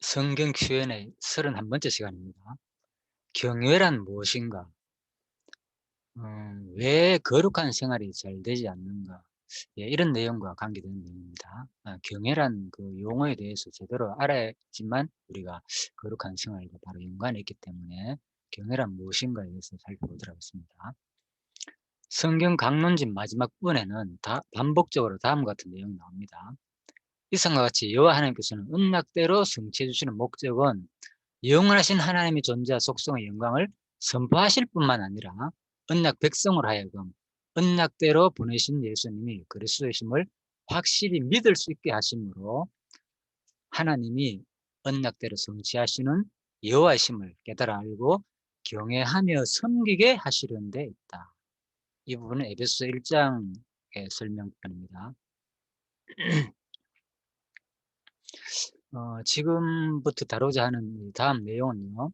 성경 Q&A 31번째 시간입니다. 경외란 무엇인가? 왜 거룩한 생활이 잘 되지 않는가? 예, 이런 내용과 관계된 내용입니다. 경외란 그 용어에 대해서 제대로 알아야지만 우리가 거룩한 생활과 바로 연관이 있기 때문에 경외란 무엇인가에 대해서 살펴보도록 하겠습니다. 성경 강론집 마지막 부분에는 반복적으로 다음과 같은 내용이 나옵니다. 이상과 같이 여호와 하나님께서는 언약대로 성취해 주시는 목적은 영원하신 하나님의 존재와 속성의 영광을 선포하실 뿐만 아니라 언약 백성으로 하여금 언약대로 보내신 예수님이 그리스도이심을 확실히 믿을 수 있게 하심으로 하나님이 언약대로 성취하시는 여호와이심을 깨달아 알고 경외하며 섬기게 하시려는 데 있다. 이 부분은 에베소서 1장의 설명편입니다. 지금부터 다루자 하는 다음 내용은요.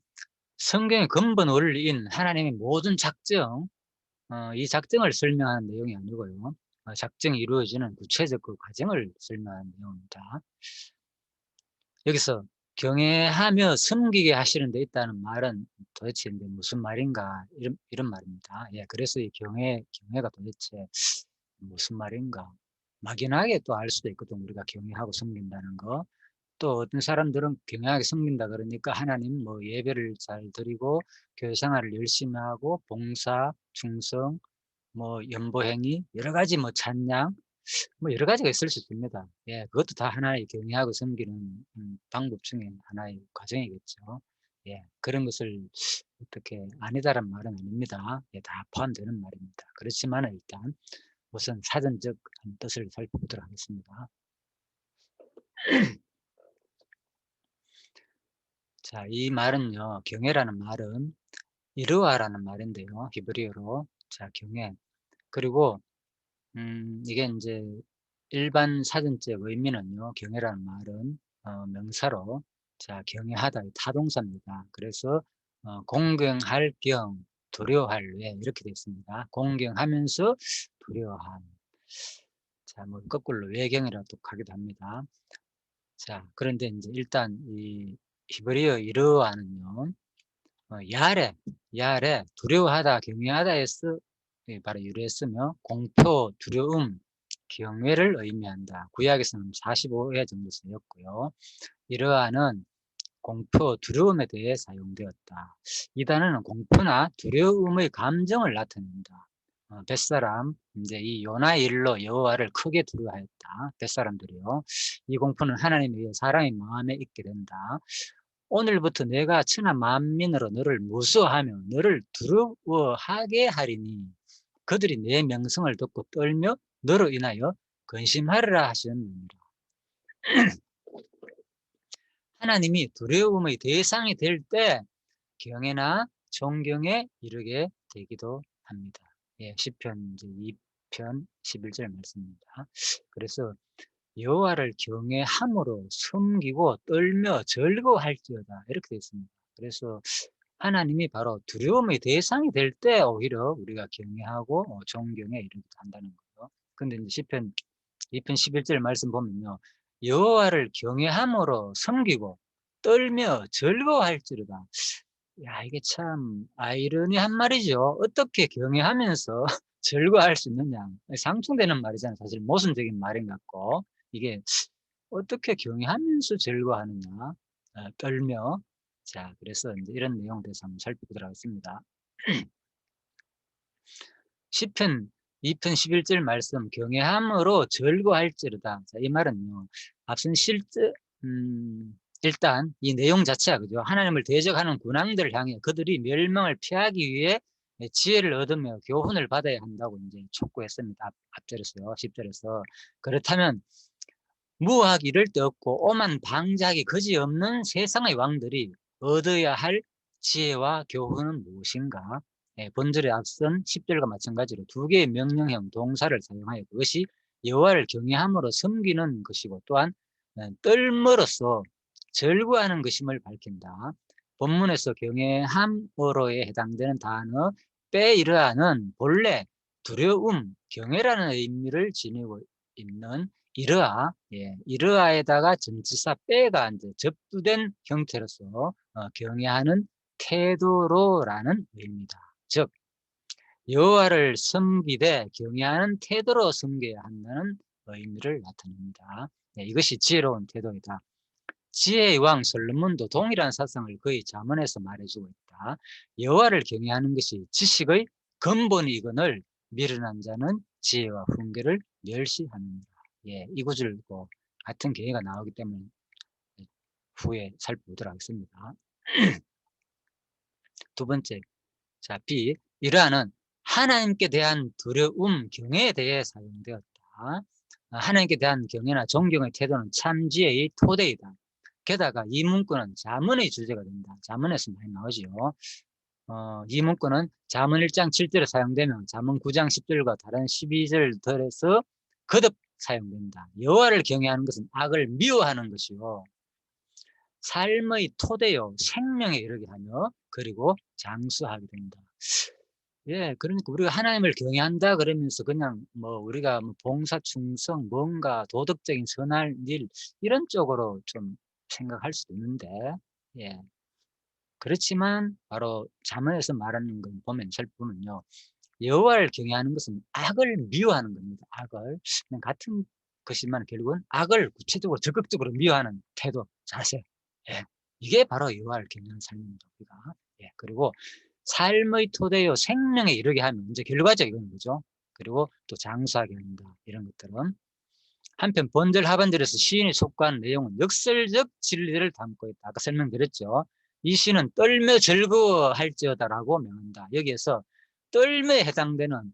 성경의 근본 원리인 하나님의 모든 작정, 이 작정을 설명하는 내용이 아니고요. 작정이 이루어지는 구체적 그 과정을 설명하는 내용입니다. 여기서 경외하며 섬기게 하시는 데 있다는 말은 도대체 이제 무슨 말인가 이런 말입니다. 예, 그래서 이 경외가 도대체 무슨 말인가 막연하게 또 알 수도 있거든. 우리가 경외하고 섬긴다는 거. 또 어떤 사람들은 경외하게 섬긴다 그러니까 하나님 뭐 예배를 잘 드리고 교회 생활을 열심히 하고 봉사, 충성, 뭐 연보행위 여러 가지 뭐 찬양 뭐 여러 가지가 있을 수 있습니다. 예, 그것도 다 하나의 경외하고 섬기는 방법 중에 하나의 과정이겠죠. 예, 그런 것을 어떻게 아니다란 말은 아닙니다. 예, 다 포함되는 말입니다. 그렇지만 일단 우선 사전적 뜻을 살펴보도록 하겠습니다. 자, 이 말은요, 경외라는 말은 이르와라는 말인데요, 히브리어로. 자, 경외. 그리고, 이게 이제 일반 사전적 의미는요, 경외라는 말은, 명사로, 자, 경외하다, 타동사입니다. 그래서, 공경할 겸, 두려워할 왜, 이렇게 되어 있습니다. 공경하면서 두려워함. 자, 뭐, 거꾸로 외경이라도 하기도 합니다. 자, 그런데 이제 일단 이 히브리어 이르와는요, 야레, 두려워하다, 경외하다에서 바로 유래했으며, 공포, 두려움, 경외를 의미한다. 구약에서는 45회 정도 쓰였고요. 이러한은 공포, 두려움에 대해 사용되었다. 이 단어는 공포나 두려움의 감정을 나타낸다. 뱃사람, 이제 이 요나의 일로 여호와를 크게 두려워하였다. 뱃사람들이요. 이 공포는 하나님에 의해 사람의 마음에 있게 된다. 오늘부터 내가 천하 만민으로 너를 무서워하며 너를 두려워하게 하리니 그들이 내 명성을 듣고 떨며 너로 인하여 근심하리라 하셨느니라. 하나님이 두려움의 대상이 될 때 경외나 존경에 이르게 되기도 합니다. 예, 시편 2편 11절 말씀입니다. 그래서 여호와를 경외함으로 섬기고 떨며 즐거워할지어다 이렇게 되어 있습니다. 그래서 하나님이 바로 두려움의 대상이 될 때 오히려 우리가 경외하고 존경에 이르기도 한다는 거죠. 근데 이제 시편 2편 11절 말씀 보면요. 여호와를 경외함으로 섬기고 떨며 즐거워할지로다. 야, 이게 참 아이러니한 말이죠. 어떻게 경외하면서 즐거워할 수 있느냐. 상충되는 말이잖아요. 사실 모순적인 말인 것 같고. 이게 어떻게 경외하면서 즐거워하느냐. 떨며. 자, 그래서 이제 이런 내용에 대해서 한번 살펴보도록 하겠습니다. 시편 2편 11절 말씀 경외함으로 즐거워할지로다. 자, 이 말은요. 앞선 일단 이 내용 자체가 그죠. 하나님을 대적하는 군왕들을 향해 그들이 멸망을 피하기 위해 지혜를 얻으며 교훈을 받아야 한다고 이제 촉구했습니다. 앞절에서요. 10절에서. 그렇다면 무화학 이를 데 없고 오만 방자하기 거지없는 세상의 왕들이 얻어야 할 지혜와 교훈은 무엇인가? 예, 본절에 앞선 10절과 마찬가지로 두 개의 명령형 동사를 사용하여 그것이 여호와를 경외함으로 섬기는 것이고 또한 떨므로써 즐거워하는 것임을 밝힌다. 본문에서 경외함으로에 해당되는 단어 빼이르하는 본래 두려움, 경외라는 의미를 지니고 있는 이러하에다가 전치사 빼가 이제 접두된 형태로서 경외하는 태도로라는 의미입니다. 즉 여호와를 섬기되 경외하는 태도로 섬겨야 한다는 의미를 나타냅니다. 이것이 지혜로운 태도이다. 지혜의 왕 솔로몬도 동일한 사상을 그의 잠언에서 말해주고 있다. 여호와를 경외하는 것이 지식의 근본이거늘 미련한 자는 지혜와 훈계를 멸시하느니라. 이 구절 같은 경우가 나오기 때문에 후에 살펴보도록 하겠습니다. 두 번째, 자, B. 이러한은 하나님께 대한 두려움, 경외에 대해 사용되었다. 하나님께 대한 경외나 존경의 태도는 참 지혜의 토대이다. 게다가 이 문구는 잠언의 주제가 된다. 잠언에서 많이 나오죠. 이 문구는 잠언 1장 7절에 사용되면 잠언 9장 10절과 다른 12절들에서 거듭 사용된다. 여호와를 경외하는 것은 악을 미워하는 것이요. 삶의 토대요. 생명에 이르게 하며 그리고 장수하게 된다. 그러니까 우리가 하나님을 경외한다 그러면서 그냥 우리가 봉사, 충성, 뭔가 도덕적인 선할 일 이런 쪽으로 좀 생각할 수도 있는데, 그렇지만 바로 잠언에서 말하는 걸 보면 살펴보면요, 여호와를 경외하는 것은 악을 미워하는 겁니다. 악을 같은 것이지만 결국은 악을 구체적으로 적극적으로 미워하는 태도, 자세. 이게 바로 여호와를 경외하는 삶입니다. 우리가. 그리고 삶의 토대요 생명에 이르게 하면 이제 결과적인 거죠. 그리고 또 장수하게 한다. 이런 것들은. 한편 본절 하반절에서 시인이 촉구하는 내용은 역설적 진리를 담고 있다. 아까 설명드렸죠. 이 시는 떨며 즐거워할지어다라고 명한다. 여기에서 떨며에 해당되는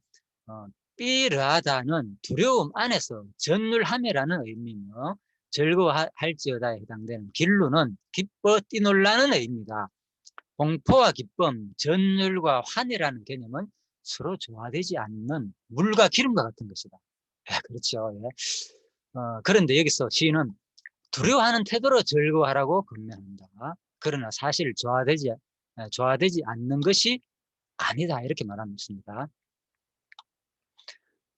삐르하다는 두려움 안에서 전율함이라는 의미며 즐거워할지어다에 해당되는 길루는 기뻐 뛰놀라는 의미다. 공포와 기쁨, 전율과 환희라는 개념은 서로 조화되지 않는 물과 기름과 같은 것이다. 그렇죠. 그런데 여기서 시인은 두려워하는 태도로 즐거워하라고 권면한다. 그러나 사실 조화되지 않는 것이 아니다. 이렇게 말하고 있습니다.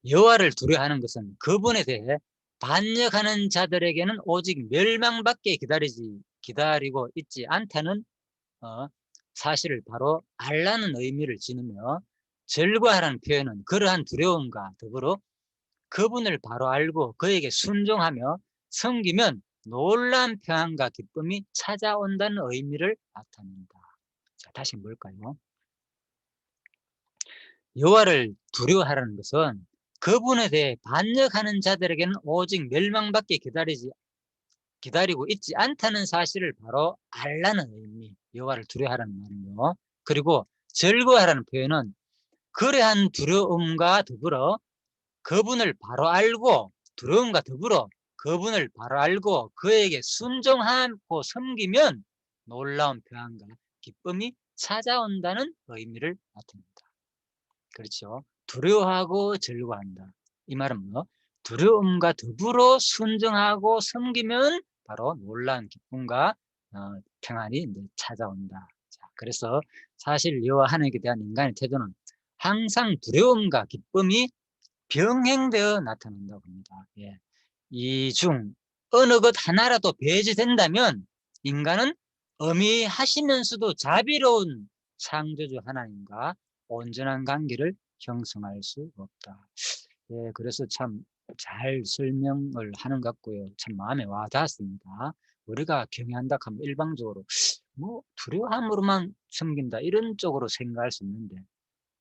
여호와를 두려워하는 것은 그분에 대해 반역하는 자들에게는 오직 멸망밖에 기다리고 있지 않다는 사실을 바로 알라는 의미를 지니며 즐거워하라는 표현은 그러한 두려움과 더불어 그분을 바로 알고 그에게 순종하며 섬기면 놀라운 평안과 기쁨이 찾아온다는 의미를 나타냅니다. 자, 다시 볼까요? 여호와를 두려워하라는 것은 그분에 대해 반역하는 자들에게는 오직 멸망밖에 기다리고 있지 않다는 사실을 바로 알라는 의미, 여호와를 두려워하라는 말이요. 그리고 즐거워하라는 표현은 그러한 두려움과 더불어 그분을 바로 알고, 두려움과 더불어 그분을 바로 알고 그에게 순종하고 섬기면 놀라운 평안과 기쁨이 찾아온다는 의미를 나타냅니다. 그렇죠. 두려워하고 즐거워한다. 이 말은 두려움과 더불어 순종하고 섬기면 바로 놀라운 기쁨과 평안이 이제 찾아온다. 자, 그래서 사실 여호와 하나님께 대한 인간의 태도는 항상 두려움과 기쁨이 병행되어 나타난다고 합니다. 이 중 어느 것 하나라도 배제된다면 인간은 어미하시면서도 자비로운 창조주 하나님과 온전한 관계를 형성할 수 없다. 그래서 참 잘 설명을 하는 것 같고요. 참 마음에 와 닿았습니다. 우리가 경외한다 하면 일방적으로 두려움으로만 섬긴다 이런 쪽으로 생각할 수 있는데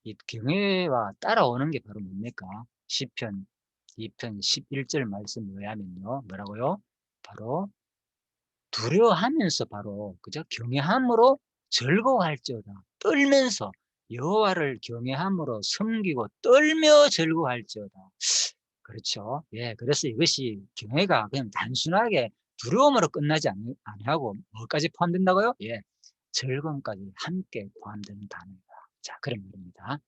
이 경외와 따라오는 게 바로 뭡니까? 시편 2편 11절 말씀에 의하면요. 뭐라고요? 바로 두려워하면서 바로 그저 경외함으로 즐거워할지어다. 떨면서 여호와를 경외함으로 섬기고 떨며 즐거워할지어다. 그렇죠. 그래서 이것이 경외가 그냥 단순하게 두려움으로 끝나지 아니하고 뭐까지 포함된다고요? 즐거움까지 함께 포함되는 단어입니다. 자, 그런 말입니다.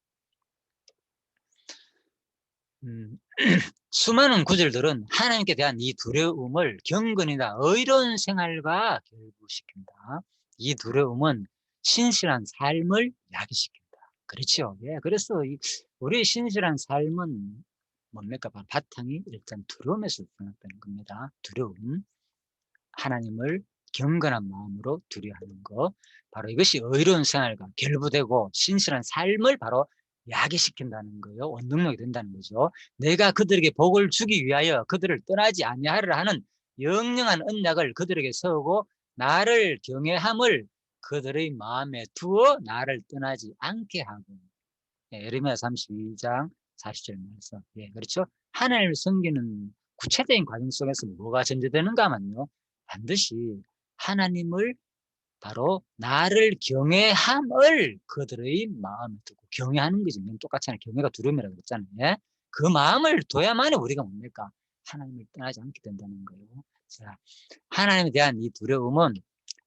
수많은 구절들은 하나님께 대한 이 두려움을 경건이나 의로운 생활과 결부시킵니다. 이 두려움은 신실한 삶을 야기시킵니다. 그렇죠. 그래서 우리의 신실한 삶은 뭡니까? 바로 바탕이 일단 두려움에서 시작되는 겁니다. 두려움. 하나님을 경건한 마음으로 두려워하는 것. 바로 이것이 의로운 생활과 결부되고 신실한 삶을 바로 야기시킨다는 거예요. 원동력이 된다는 거죠. 내가 그들에게 복을 주기 위하여 그들을 떠나지 아니하리라 하는 영영한 언약을 그들에게 세우고 나를 경외함을 그들의 마음에 두어 나를 떠나지 않게 하고. 예, 예레미야 32장 40절 말씀. 예, 그렇죠? 하나님을 섬기는 구체적인 과정 속에서 뭐가 전제되는가 하면요. 반드시 하나님을 바로 나를 경외함을 그들의 마음에 두고 경외하는 거지. 똑같잖아요. 경외가 두려움이라고 그랬잖아요. 예? 그 마음을 둬야만이 우리가 뭡니까? 하나님을 떠나지 않게 된다는 거예요. 자, 하나님에 대한 이 두려움은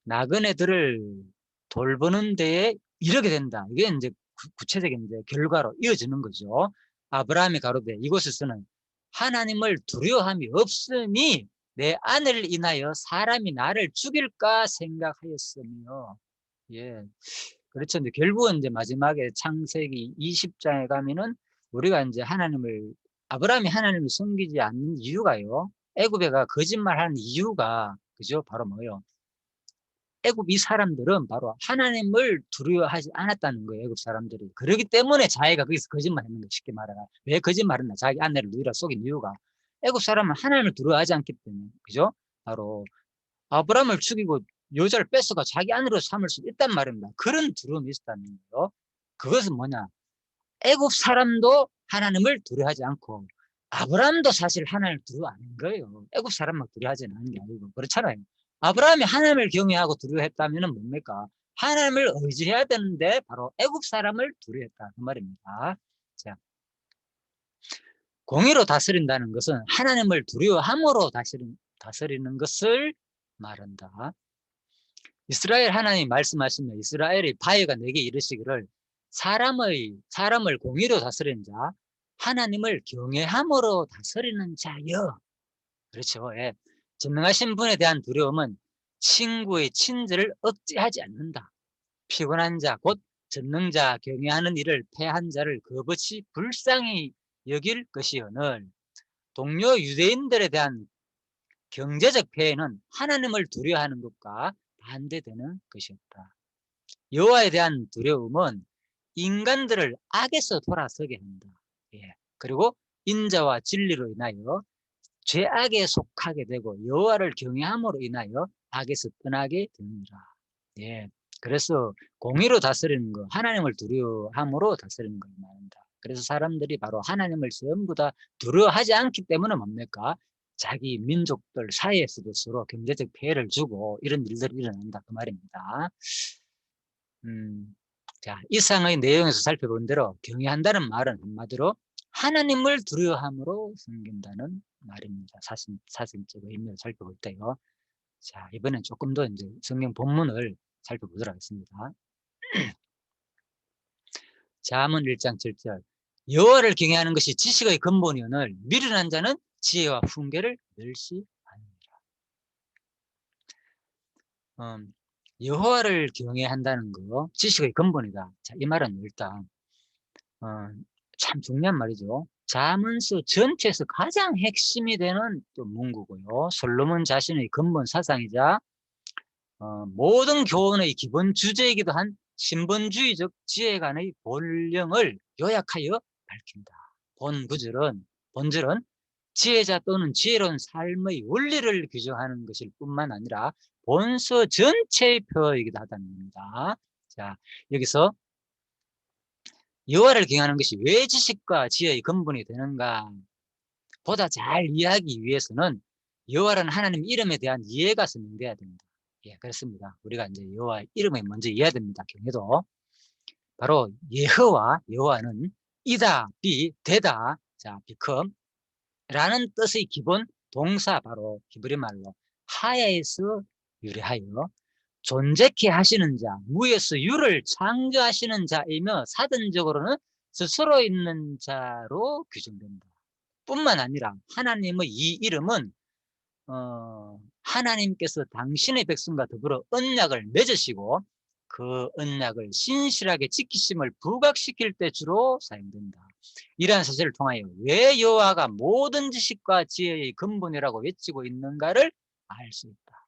나그네들을 돌보는 데에 이르게 된다. 이게 이제 구체적인 이제 결과로 이어지는 거죠. 아브라함이 가로되 이곳에서는 하나님을 두려워함이 없으니 내 아내를 인하여 사람이 나를 죽일까 생각하였으며. 예. 그렇죠. 이제 결국은 이제 마지막에 창세기 20장에 가면은 우리가 이제 아브라함이 하나님을 섬기지 않는 이유가요. 애굽에가 거짓말하는 이유가 그죠? 바로 뭐예요? 애굽 이 사람들은 바로 하나님을 두려워하지 않았다는 거예요. 애굽 사람들이. 그러기 때문에 자기가 거기서 거짓말했는 거예요. 쉽게 말하면. 왜 거짓말했나? 자기 아내를 누이라 속인 이유가. 애굽 사람은 하나님을 두려워하지 않기 때문에. 그죠? 바로 아브라함을 죽이고 여자를 뺏어가 자기 아내로 삼을 수 있단 말입니다. 그런 두려움이 있었다는 거예요. 그것은 뭐냐? 애굽 사람도 하나님을 두려워하지 않고 아브라함도 사실 하나님을 두려워하는 거예요. 애굽 사람만 두려워하지는 않은 게 아니고. 그렇잖아요. 아브라함이 하나님을 경외하고 두려워했다면 뭡니까? 하나님을 의지해야 되는데 바로 애굽 사람을 두려워했다. 그 말입니다. 자, 공의로 다스린다는 것은 하나님을 두려워함으로 다스리는 것을 말한다. 이스라엘 하나님 말씀하시며 이스라엘의 바위가 내게 이르시기를 사람을 공의로 다스리는 자 하나님을 경외함으로 다스리는 자여. 그렇죠. 예. 전능하신 분에 대한 두려움은 친구의 친절을 억제하지 않는다. 피곤한 자 곧 전능자 경외하는 일을 패한 자를 그것이 불쌍히 여길 것이오늘 동료 유대인들에 대한 경제적 폐해는 하나님을 두려워하는 것과 반대되는 것이었다. 여호와에 대한 두려움은 인간들을 악에서 돌아서게 한다. 예. 그리고 인자와 진리로 인하여 죄악에 속하게 되고 여호와를 경외함으로 인하여 악에서 떠나게 됩니다. 예. 그래서 공의로 다스리는 거, 하나님을 두려워함으로 다스리는 걸 말한다. 그래서 사람들이 바로 하나님을 전부 다 두려워하지 않기 때문에 뭡니까? 자기 민족들 사이에서도 서로 경제적 피해를 주고 이런 일들이 일어난다. 그 말입니다. 자, 이상의 내용에서 살펴본 대로 경외한다는 말은 한마디로 하나님을 두려워함으로 섬긴다는 말입니다. 사실적 의미를 살펴볼 때요. 자, 이번엔 조금 더 이제 성경 본문을 살펴보도록 하겠습니다. 잠언 1장 7절. 여호와를 경외하는 것이 지식의 근본이오늘 미련한 자는 지혜와 훈계를 멸시하느니라. 여호와를 경외한다는 거 지식의 근본이다. 자, 이 말은 일단 참 중요한 말이죠. 잠언서 전체에서 가장 핵심이 되는 또 문구고요. 솔로몬 자신의 근본 사상이자 모든 교훈의 기본 주제이기도 한 신본주의적 지혜관의 본령을 요약하여 밝힌다. 본질은 지혜자 또는 지혜로운 삶의 원리를 규정하는 것일 뿐만 아니라 본서 전체의 표이기도 하다는 겁니다. 자, 여기서 여호와를 경외하는 것이 왜 지식과 지혜의 근본이 되는가 보다 잘 이해하기 위해서는 여호와라는 하나님 이름에 대한 이해가 선명돼야 됩니다. 예, 그렇습니다. 우리가 이제 여호와 이름을 먼저 이해해야 됩니다. 경외도 바로 여호와는 이다, 되다, 자, become 라는 뜻의 기본 동사 바로 히브리 말로 하야에서 유래하여 존재케 하시는 자, 무에서 유를 창조하시는 자이며 사전적으로는 스스로 있는 자로 규정된다. 뿐만 아니라 하나님의 이 이름은 하나님께서 당신의 백성과 더불어 언약을 맺으시고 그 언약을 신실하게 지키심을 부각시킬 때 주로 사용된다. 이러한 사실을 통하여 왜 여호와가 모든 지식과 지혜의 근본이라고 외치고 있는가를 알 수 있다.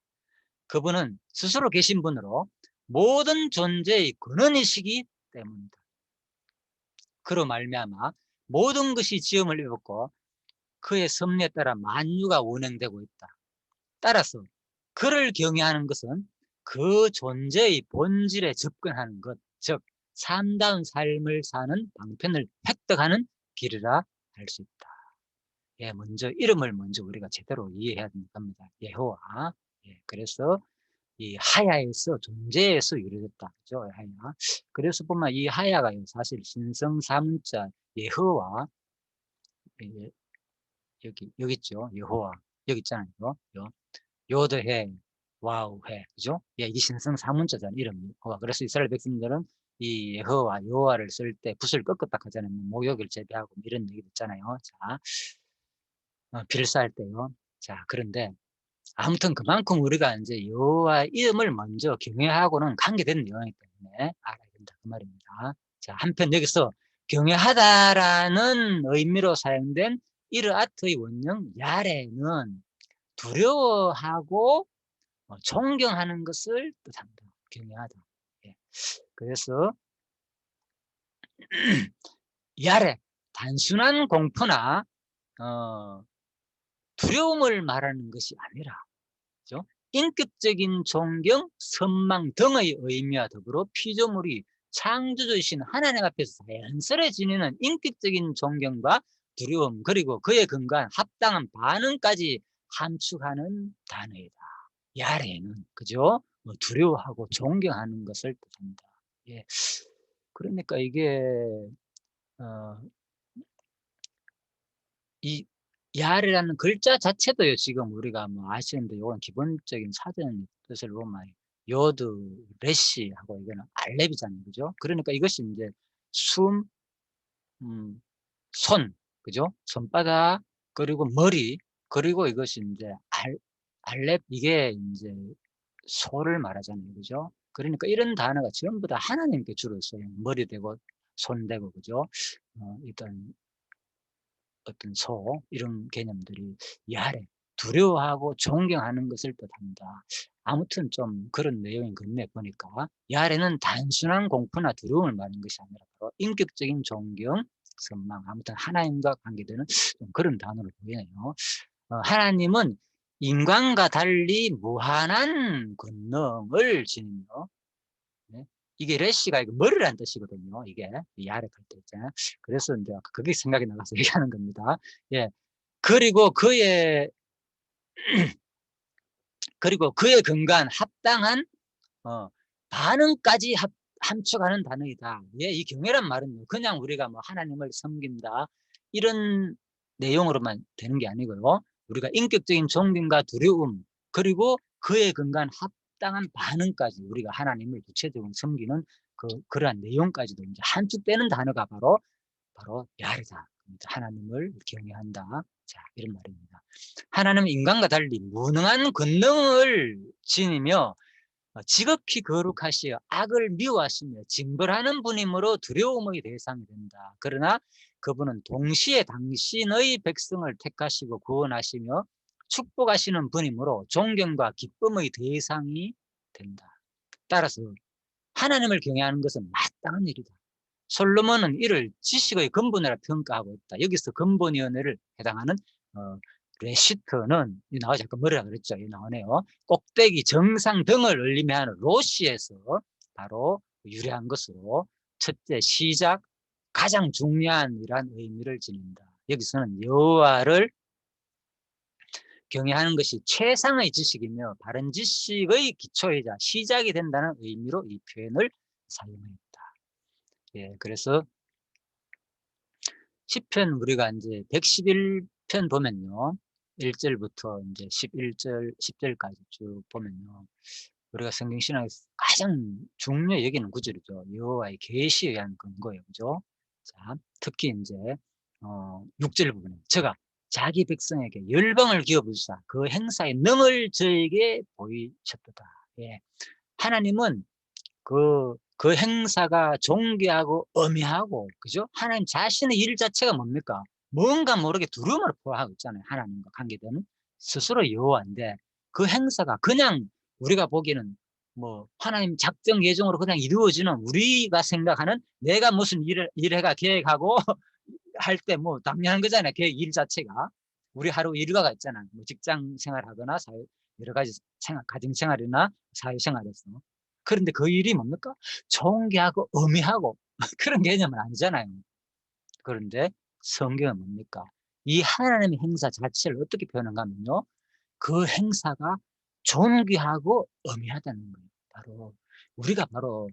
그분은 스스로 계신 분으로 모든 존재의 근원이시기 때문이다. 그로 말미암아 모든 것이 지음을 입었고 그의 섭리에 따라 만유가 운행되고 있다. 따라서 그를 경외하는 것은 그 존재의 본질에 접근하는 것, 즉 참다운 삶을 사는 방편을 획득하는 길이라 할 수 있다. 예, 먼저 이름을 먼저 우리가 제대로 이해해야 되는 겁니다. 여호와. 예, 그래서 이 하야에서 존재에서 유래됐다. 그죠? 하야. 그래서 보면 이 하야가 사실 신성 사문자 여호와, 예, 여기 있죠. 여호와. 여기 있잖아요. 요드해, 와우해, 그죠? 예, 이게 신성 사문자잖아요. 이름 여호와. 그래서 이스라엘 백성들은 이 여호와, 여호와를 쓸 때 붓을 꺾었다 하잖아요. 모욕을 제비하고 이런 얘기 있잖아요. 자, 빌사할 때요. 자, 그런데 아무튼 그만큼 우리가 이제 여호와 이름을 먼저 경외하고는 관계된 내용이기 때문에 알아야 된다 그 말입니다. 자, 한편 여기서 경외하다라는 의미로 사용된 이르아트의 원형 야레는 두려워하고 존경하는 것을 뜻합니다. 경외하다. 예. 그래서 야레 단순한 공포나 두려움을 말하는 것이 아니라, 그죠? 인격적인 존경, 선망 등의 의미와 더불어 피조물이 창조주이신 하나님 앞에서 자연스레 지니는 인격적인 존경과 두려움, 그리고 그에 근거한 합당한 반응까지 함축하는 단어이다. 야레는, 그죠? 두려워하고 존경하는 것을 뜻합니다. 예. 그러니까 이게 어, 이 야레라는 글자 자체도요, 지금 우리가 뭐 아시는데, 이건 기본적인 사전 뜻을 보면 요드, 레시하고 이거는 알렙이잖아요. 그죠? 그러니까 이것이 이제 숨, 손, 그죠? 손바닥, 그리고 머리, 그리고 이것이 이제 알렙, 이게 이제 소를 말하잖아요. 그죠? 그러니까 이런 단어가 전부 다 하나님께 주로 써요. 머리 되고, 손 되고, 그죠? 일단 어떤 소, 이런 개념들이 야래, 두려워하고 존경하는 것을 뜻합니다. 아무튼 좀 그런 내용인 건데 보니까 야래는 단순한 공포나 두려움을 말하는 것이 아니라 바로 인격적인 존경, 선망, 아무튼 하나님과 관계되는 좀 그런 단어로 보이네요. 하나님은 인간과 달리 무한한 권능을 지니며, 네? 이게 레시가 이거 머리라는 뜻이거든요. 이게 야렉할 때 있잖아요. 그래서 이제 그게 생각이 나가서 얘기하는 겁니다. 예. 그리고 그에 근거한 합당한 반응까지 함축하는 단어이다. 예, 이 경외란 말은 그냥 우리가 뭐 하나님을 섬긴다 이런 내용으로만 되는 게 아니고요. 우리가 인격적인 존경과 두려움, 그리고 그에 근거한 합당한 반응까지 우리가 하나님을 구체적으로 섬기는 그러한 내용까지도 이제 함축되는 단어가 바로 야르다. 하나님을 경외한다. 자, 이런 말입니다. 하나님은 인간과 달리 무능한 권능을 지니며 지극히 거룩하시어 악을 미워하시며 징벌하는 분이므로 두려움의 대상이 된다. 그러나 그분은 동시에 당신의 백성을 택하시고 구원하시며 축복하시는 분이므로 존경과 기쁨의 대상이 된다. 따라서 하나님을 경외하는 것은 마땅한 일이다. 솔로몬은 이를 지식의 근본이라 평가하고 있다. 여기서 근본위원회를 해당하는 레시트는 나와 잠깐 뭐라 그랬죠? 이 나오네요. 꼭대기 정상 등을 을리며 하는 로시에서 바로 유래한 것으로 첫째 시작, 가장 중요한 이란 의미를 지닌다. 여기서는 여호와를 경외하는 것이 최상의 지식이며 바른 지식의 기초이자 시작이 된다는 의미로 이 표현을 사용했다. 예, 그래서 시편 우리가 이제 111편 보면요. 1절부터 이제 11절, 10절까지 쭉 보면요. 우리가 성경 신학에서 가장 중요히 여기는 구절이죠. 여호와의 계시에 의한 근거예요. 그죠? 자, 특히 이제 6절 부분에 저가 자기 백성에게 열방을 기어 부수사 그 행사의 능을 저에게 보이셨도다. 예. 하나님은 그 그 행사가 존귀하고 엄미하고, 그죠? 하나님 자신의 일 자체가 뭡니까? 뭔가 모르게 두려움을 표하고 있잖아요. 하나님과 관계되는 스스로 여호와인데, 그 행사가 그냥 우리가 보기에는 뭐 하나님 작정 예정으로 그냥 이루어지는, 우리가 생각하는 내가 무슨 일해가 계획하고 할 때 뭐 당연한 거잖아요. 계획 일 자체가. 우리 하루 일과가 있잖아요. 뭐 직장 생활하거나 여러 가지 가정 생활이나 사회 생활에서. 그런데 그 일이 뭡니까? 존귀하고 엄미하고 그런 개념은 아니잖아요. 그런데 성경은 뭡니까? 이 하나님의 행사 자체를 어떻게 표현한가 하면요, 그 행사가 존귀하고 엄미하다는 거예요. 바로 우리가 바로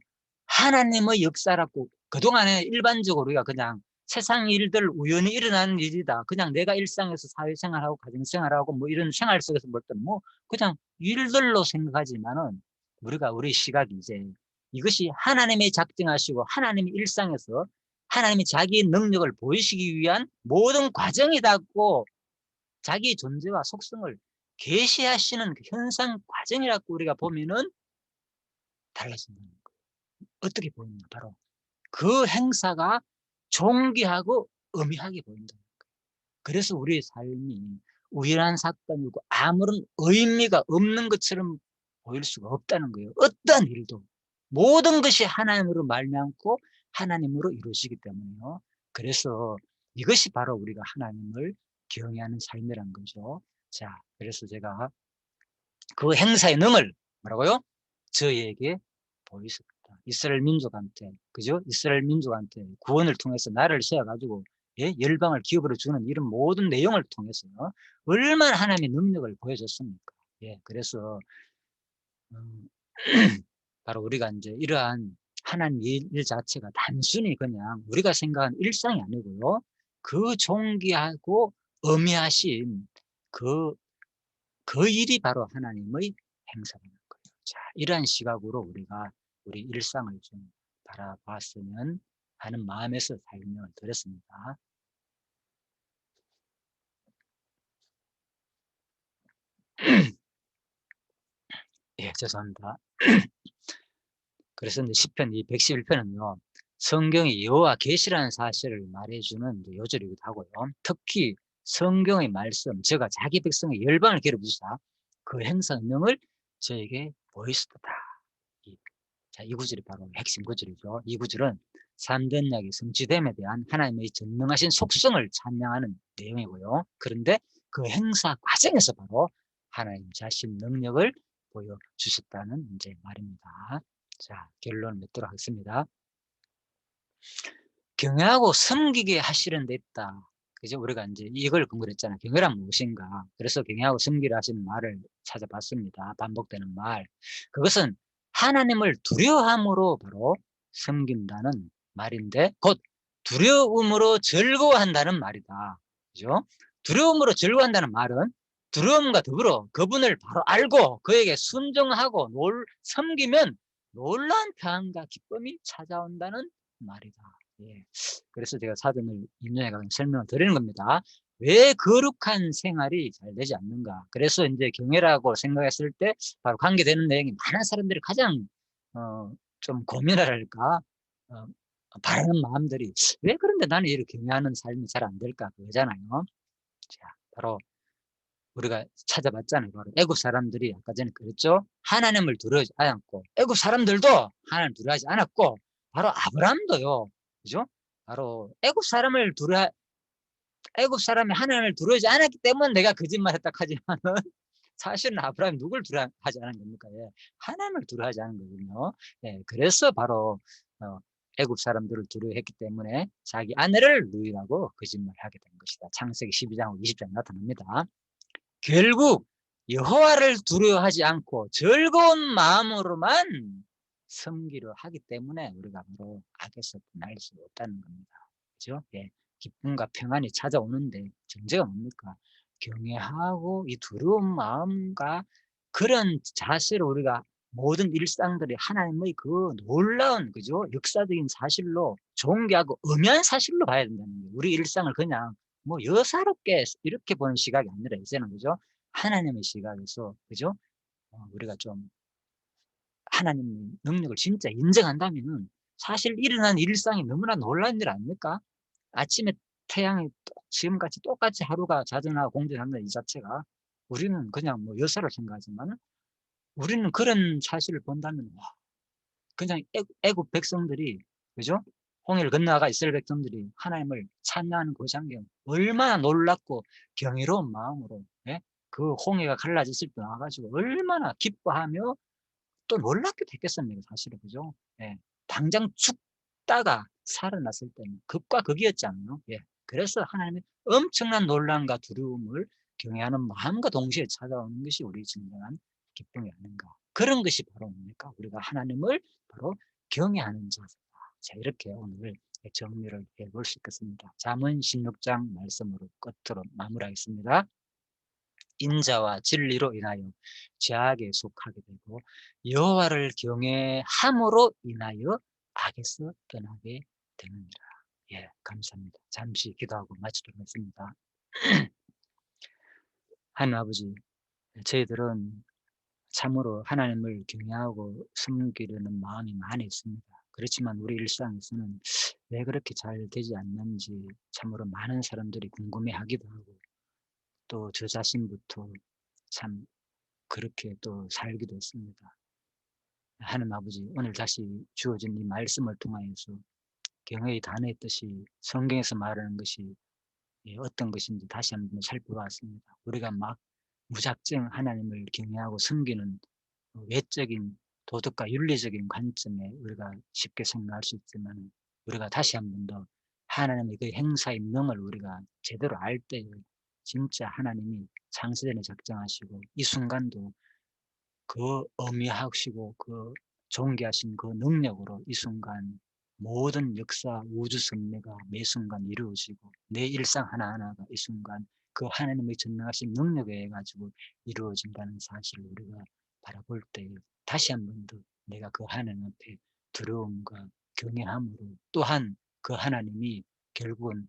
하나님의 역사라고, 그동안에 일반적으로 우리가 그냥 세상 일들 우연히 일어나는 일이다, 그냥 내가 일상에서 사회생활하고 가정생활하고 뭐 이런 생활 속에서 볼 때는 뭐 그냥 일들로 생각하지만은, 우리 시각이 이제 이것이 하나님이 작정하시고 하나님의 일상에서 하나님이 자기의 능력을 보이시기 위한 모든 과정이라고, 자기 존재와 속성을 계시하시는 그 현상 과정이라고 우리가 보면은 달라진다는 거예요. 어떻게 보이냐? 바로 그 행사가 존귀하고 엄미하게 보인다는 거예요. 그래서 우리의 삶이 우연한 사건이고 아무런 의미가 없는 것처럼 보일 수가 없다는 거예요. 어떤 일도 모든 것이 하나님으로 말미암고 하나님으로 이루어지기 때문에요. 그래서 이것이 바로 우리가 하나님을 경외하는 삶이란 거죠. 자, 그래서 제가 그 행사의 능을 뭐라고요? 저희에게 보이셨다. 이스라엘 민족한테, 그죠? 이스라엘 민족한테 구원을 통해서 나라를 세워가지고, 예? 열방을 기업으로 주는 이런 모든 내용을 통해서 얼마나 하나님의 능력을 보여줬습니까? 예, 그래서 음, 바로 우리가 이제 이러한 하나님 일 자체가 단순히 그냥 우리가 생각하는 일상이 아니고요, 그 존귀하고 엄미하신 그 그 일이 바로 하나님의 행사라는 거예요. 자, 이러한 시각으로 우리가 우리 일상을 좀 바라봤으면 하는 마음에서 설명을 드렸습니다. 예, 죄송합니다. 그래서 이제 시편 이 111편은요, 성경이 여호와 계시라는 사실을 말해주는 이제 요절이기도 하고요. 특히 성경의 말씀, 제가 자기 백성의 열방을 기르주사 그 행사 능을 저에게 보이시도다. 자, 이 구절이 바로 핵심 구절이죠. 이 구절은 참된 약의 성취됨에 대한 하나님의 전능하신 속성을 찬양하는 내용이고요. 그런데 그 행사 과정에서 바로 하나님 자신 능력을 보여주셨다는 이제 말입니다. 자, 결론을 맺도록 하겠습니다. 경외하고 섬기게 하시는 데 있다. 그죠? 우리가 이제 이걸 근거로 했잖아요. 경외란 무엇인가? 그래서 경외하고 섬기라 하시는 말을 찾아봤습니다. 반복되는 말. 그것은 하나님을 두려워함으로 바로 섬긴다는 말인데, 곧 두려움으로 즐거워한다는 말이다. 그죠? 두려움으로 즐거워한다는 말은 두려움과 더불어 그분을 바로 알고 그에게 순종하고 섬기면 놀라운 평안과 기쁨이 찾아온다는 말이다. 예. 그래서 제가 사전을 인용해 가지고 설명을 드리는 겁니다. 왜 거룩한 생활이 잘 되지 않는가? 그래서 이제 경외라고 생각했을 때 바로 관계되는 내용이, 많은 사람들이 가장 좀 고민을 할까, 어, 바라는 마음들이, 왜 그런데 나는 이렇게 경외하는 삶이 잘 안 될까? 그거잖아요. 자, 바로 우리가 찾아봤잖아요. 바로 애굽 사람들이 아까 전에 그랬죠. 하나님을 두려워하지 않았고, 애굽 사람들도 하나님을 두려워하지 않았고, 바로 아브라함도요. 그죠? 바로 애굽 사람이 하나님을 두려워하지 않았기 때문에 내가 거짓말했다 하지만은 사실은 아브라함이 누굴 두려워하지 않은 겁니까? 예. 하나님을 두려워하지 않은 거거든요. 예. 그래서 바로 애굽 사람들을 두려워했기 때문에 자기 아내를 누이라고 거짓말하게 된 것이다. 창세기 12장 20장 나타납니다. 결국 여호와를 두려워하지 않고 즐거운 마음으로만 섬기려 하기 때문에 우리가 바로 악에서 날 수 없다는 겁니다. 그죠? 예. 기쁨과 평안이 찾아오는데 전제가 뭡니까? 경외하고 이 두려운 마음과 그런 자세로 우리가 모든 일상들이 하나님의 그 놀라운, 그죠? 역사적인 사실로 존귀하고 엄한 사실로 봐야 된다는 거예요. 우리 일상을 그냥 뭐 여사롭게 이렇게 보는 시각이 아니라 이제는, 그죠? 하나님의 시각에서, 그죠? 우리가 좀 하나님의 능력을 진짜 인정한다면은 사실 일어난 일상이 너무나 놀라운 일 아닙니까? 아침에 태양이 지금같이 똑같이 하루가 자전하고 공전한다는 이 자체가 우리는 그냥 뭐 여사로 생각하지만은 우리는 그런 사실을 본다면 와, 그냥 애국 백성들이, 그죠? 홍해를 건너가 이스라엘 백성들이 하나님을 찬양하는 그 장면 얼마나 놀랍고 경이로운 마음으로, 예? 그 홍해가 갈라졌을 때 나와가지고 얼마나 기뻐하며 또 놀랍게 됐겠습니까, 사실은, 그죠? 예. 당장 죽다가 살아났을 때는 극과 극이었잖아요. 예. 그래서 하나님의 엄청난 놀람과 두려움을 경외하는 마음과 동시에 찾아오는 것이 우리 진정한 기쁨이 아닌가. 그런 것이 바로 뭡니까? 우리가 하나님을 바로 경외하는 자다. 자, 이렇게 오늘 정리를 해볼 수 있겠습니다. 잠언 16장 말씀으로 끝으로 마무리하겠습니다. 인자와 진리로 인하여 죄악에 속하게 되고 여호와를 경외함으로 인하여 악에서 떠나게 되느니라. 예, 감사합니다. 잠시 기도하고 마치도록 하겠습니다. 하나님 아버지, 저희들은 참으로 하나님을 경외하고 섬기려는 마음이 많이 있습니다. 그렇지만 우리 일상에서는 왜 그렇게 잘 되지 않는지 참으로 많은 사람들이 궁금해하기도 하고 또 저 자신부터 참 그렇게 또 살기도 했습니다. 하나님 아버지, 오늘 다시 주어진 이 말씀을 통하여서 경외의 단어의 뜻이 성경에서 말하는 것이 어떤 것인지 다시 한번 살펴봤습니다. 우리가 막 무작정 하나님을 경외하고 섬기는 외적인 도덕과 윤리적인 관점에 우리가 쉽게 생각할 수 있지만 우리가 다시 한번 더 하나님의 그 행사의 명을 우리가 제대로 알 때에 진짜 하나님이 창세전에 작정하시고 이 순간도 그 어미하시고 그 존귀하신 그 능력으로 이 순간 모든 역사 우주 섭리가 매 순간 이루어지고 내 일상 하나하나가 이 순간 그 하나님의 전능하신 능력에 의해 가지고 이루어진다는 사실을 우리가 바라볼 때 다시 한 번 더 내가 그 하나님 앞에 두려움과 경외함으로 또한 그 하나님이 결국은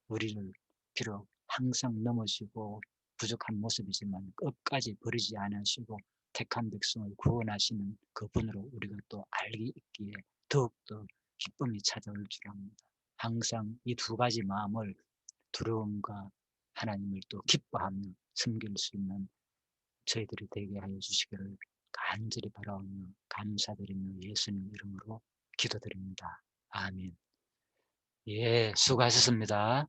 우리를 비록 항상 넘어지고 부족한 모습이지만 끝까지 버리지 않으시고 택한 백성을 구원하시는 그분으로 우리가 또 알기 있기에 더욱더 기쁨이 찾아올 줄 압니다. 항상 이 두 가지 마음을 두려움과 하나님을 또 기뻐하며 섬길 수 있는 저희들이 되게 하여 주시기를 간절히 바라오며 감사드리며 예수님 이름으로 기도드립니다. 아멘. 예, 수고하셨습니다.